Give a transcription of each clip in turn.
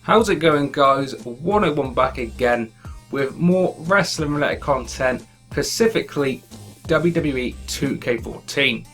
How's it going, guys? 101 back again with more wrestling related content, specifically WWE 2K14.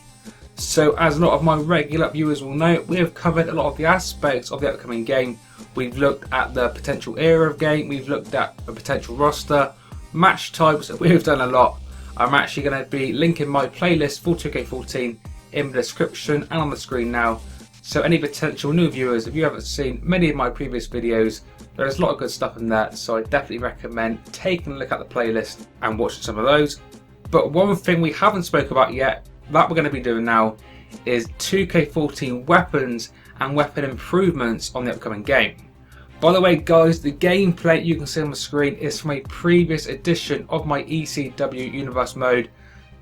So as a lot of my regular viewers will know, we have covered a lot of the aspects of the upcoming game. We've looked at the potential era of game, we've looked at the potential roster, match types, we've done a lot. I'm actually going to be linking my playlist for 2K14 in the description and on the screen now. So any potential new viewers, if you haven't seen many of my previous videos, there's a lot of good stuff in there, so I definitely recommend taking a look at the playlist and watching some of those. But one thing we haven't spoke about yet, that we're going to be doing now, is 2K14 weapons and weapon improvements on the upcoming game. By the way, guys, the gameplay you can see on the screen is from a previous edition of my ECW Universe mode.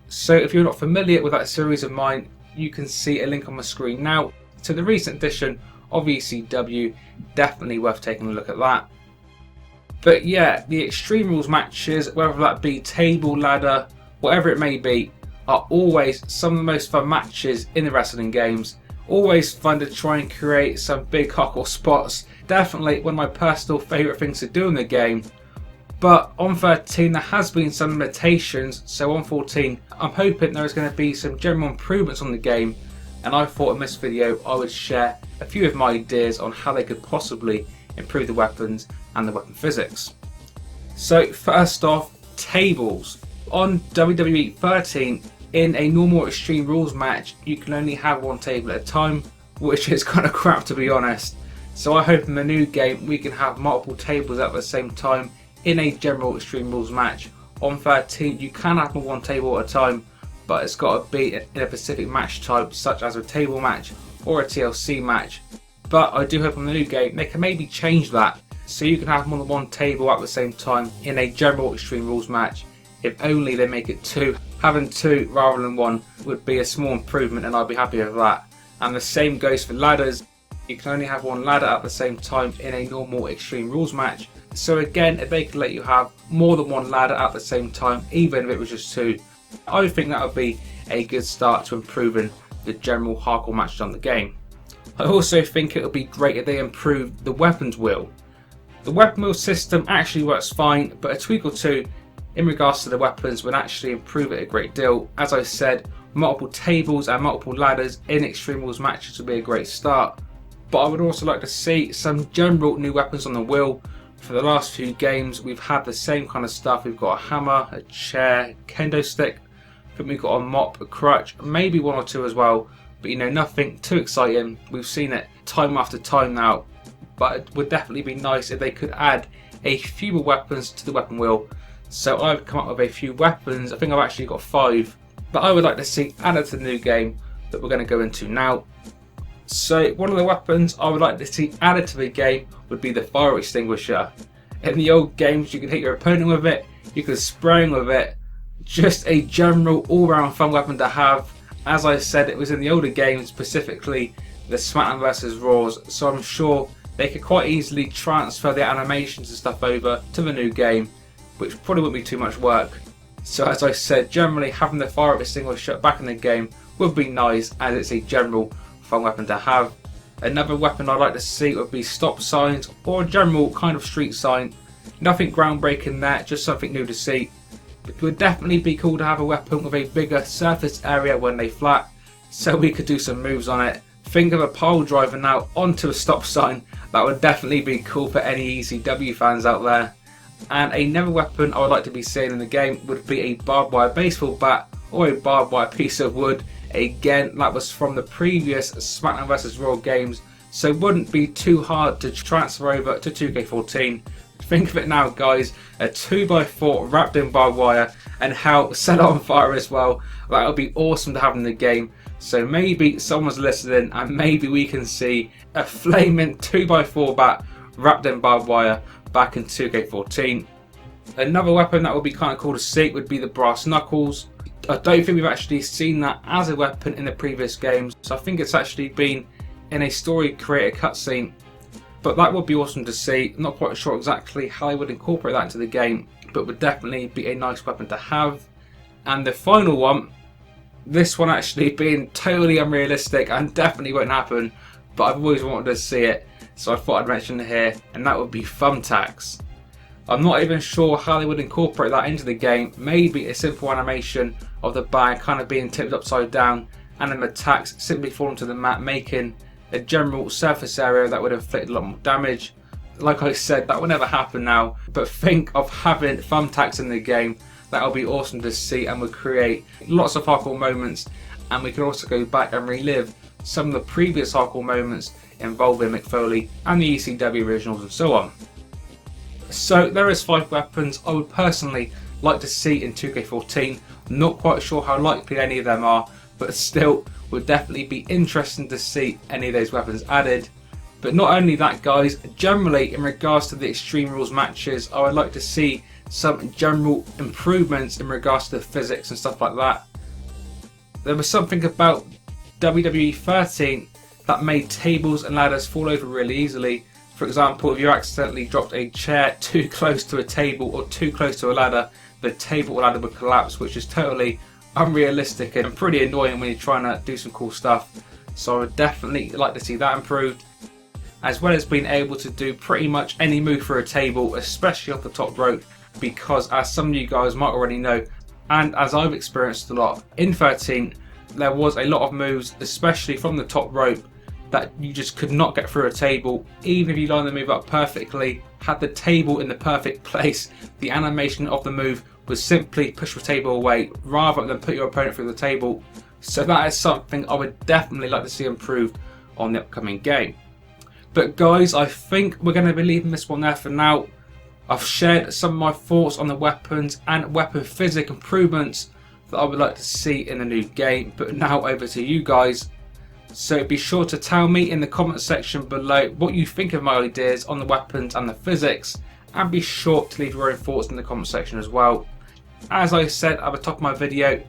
So if you're not familiar with that series of mine, you can see a link on the screen now to the recent edition of ECW. Definitely worth taking a look at that. But yeah, the Extreme Rules matches, whether that be table, ladder, whatever it may be, are always some of the most fun matches in the wrestling games. Always fun to try and create some big hardcore spots. Definitely one of my personal favourite things to do in the game. But on 13 there has been some limitations, so on 14 I'm hoping there is going to be some general improvements on the game, and I thought in this video I would share a few of my ideas on how they could possibly improve the weapons and the weapon physics. So first off, tables. On WWE 13, in a normal Extreme Rules match, you can only have one table at a time, which is kind of crap to be honest. So I hope in the new game we can have multiple tables at the same time in a general Extreme Rules match. On 13 you can have one table at a time, but it's got to be in a specific match type, such as a table match or a TLC match. But I do hope on the new game they can maybe change that, so you can have more than one table at the same time in a general Extreme Rules match. If only they make it two. Having two rather than one would be a small improvement, and I'd be happy with that. And the same goes for ladders. You can only have one ladder at the same time in a normal Extreme Rules match. So again, if they could let you have more than one ladder at the same time, even if it was just two, I would think that would be a good start to improving the general hardcore matches on the game. I also think it would be great if they improved the weapons wheel. The weapon wheel system actually works fine, but a tweak or two in regards to the weapons would actually improve it a great deal. As I said, multiple tables and multiple ladders in Extreme Rules matches would be a great start. But I would also like to see some general new weapons on the wheel. For the last few games we've had the same kind of stuff. We've got a hammer, a chair, kendo stick, I think we've got a mop, a crutch, maybe one or two as well, but you know, nothing too exciting. We've seen it time after time now, but it would definitely be nice if they could add a few more weapons to the weapon wheel. So I've come up with a few weapons. I think I've actually got 5, but I would like to see added to the new game that we're going to go into now. So one of the weapons I would like to see added to the game would be the fire extinguisher. In the old games you could hit your opponent with it, you could spray him with it. Just a general all-round fun weapon to have. As I said, it was in the older games, specifically the SmackDown vs Raws, so I'm sure they could quite easily transfer their animations and stuff over to the new game, which probably wouldn't be too much work. So as I said, generally having the fire extinguisher back in the game would be nice, as it's a general fun weapon to have. Another weapon I'd like to see would be stop signs, or a general kind of street sign. Nothing groundbreaking there, just something new to see. It would definitely be cool to have a weapon with a bigger surface area when they flat, so we could do some moves on it. Think of a pile driver now onto a stop sign. That would definitely be cool for any ECW fans out there. And another weapon I would like to be seeing in the game would be a barbed wire baseball bat or a barbed wire piece of wood. Again, that was from the previous SmackDown vs Raw games, so it wouldn't be too hard to transfer over to 2K14. Think of it now, guys, a 2x4 wrapped in barbed wire and how set on fire as well. That would be awesome to have in the game. So maybe someone's listening and maybe we can see a flaming 2x4 bat wrapped in barbed wire back in 2K14. Another weapon that would be kind of cool to see would be the brass knuckles. I don't think we've actually seen that as a weapon in the previous games, so I think it's actually been in a story creator cutscene. But that would be awesome to see. I'm not quite sure exactly how I would incorporate that into the game, but would definitely be a nice weapon to have. And the final one, this one actually being totally unrealistic and definitely won't happen, but I've always wanted to see it. so I thought I'd mention it here, and that would be thumbtacks. I'm not even sure how they would incorporate that into the game. Maybe a simple animation of the bag kind of being tipped upside down and then the tacks simply falling to the mat, making a general surface area that would inflict a lot more damage. Like I said, that will never happen now, but think of having thumbtacks in the game. That will be awesome to see and would create lots of hardcore moments, and we can also go back and relive some of the previous hardcore moments involving Mick Foley and the ECW originals and so on. So there is 5 weapons I would personally like to see in 2K14. Not quite sure how likely any of them are, but still would definitely be interesting to see any of those weapons added. But not only that, guys, generally in regards to the Extreme Rules matches, I would like to see some general improvements in regards to the physics and stuff like that. There was something about WWE 13 that made tables and ladders fall over really easily. For example, if you accidentally dropped a chair too close to a table or too close to a ladder, the table or ladder would collapse, which is totally unrealistic and pretty annoying when you're trying to do some cool stuff. So I would definitely like to see that improved, as well as being able to do pretty much any move for a table, especially off the top rope, because as some of you guys might already know, and as I've experienced a lot in 13, there was a lot of moves, especially from the top rope, that you just could not get through a table. Even if you lined the move up perfectly, had the table in the perfect place, the animation of the move was simply push the table away rather than put your opponent through the table. So that is something I would definitely like to see improved on the upcoming game. But guys, I think we're going to be leaving this one there for now. I've shared some of my thoughts on the weapons and weapon physics improvements that I would like to see in the new game. But now over to you guys. So be sure to tell me in the comment section below what you think of my ideas on the weapons and the physics, and be sure to leave your own thoughts in the comment section as well. As I said at the top of my video,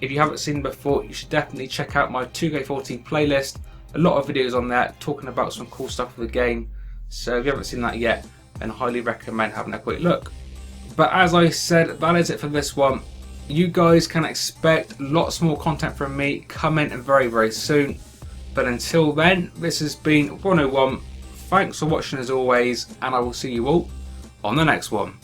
if you haven't seen it before, you should definitely check out my 2K14 playlist. A lot of videos on there talking about some cool stuff with the game, so if you haven't seen that yet, then I highly recommend having a quick look. But as I said, that is it for this one. You guys can expect lots more content from me coming very, very soon. But until then, this has been 101. Thanks for watching as always, and I will see you all on the next one.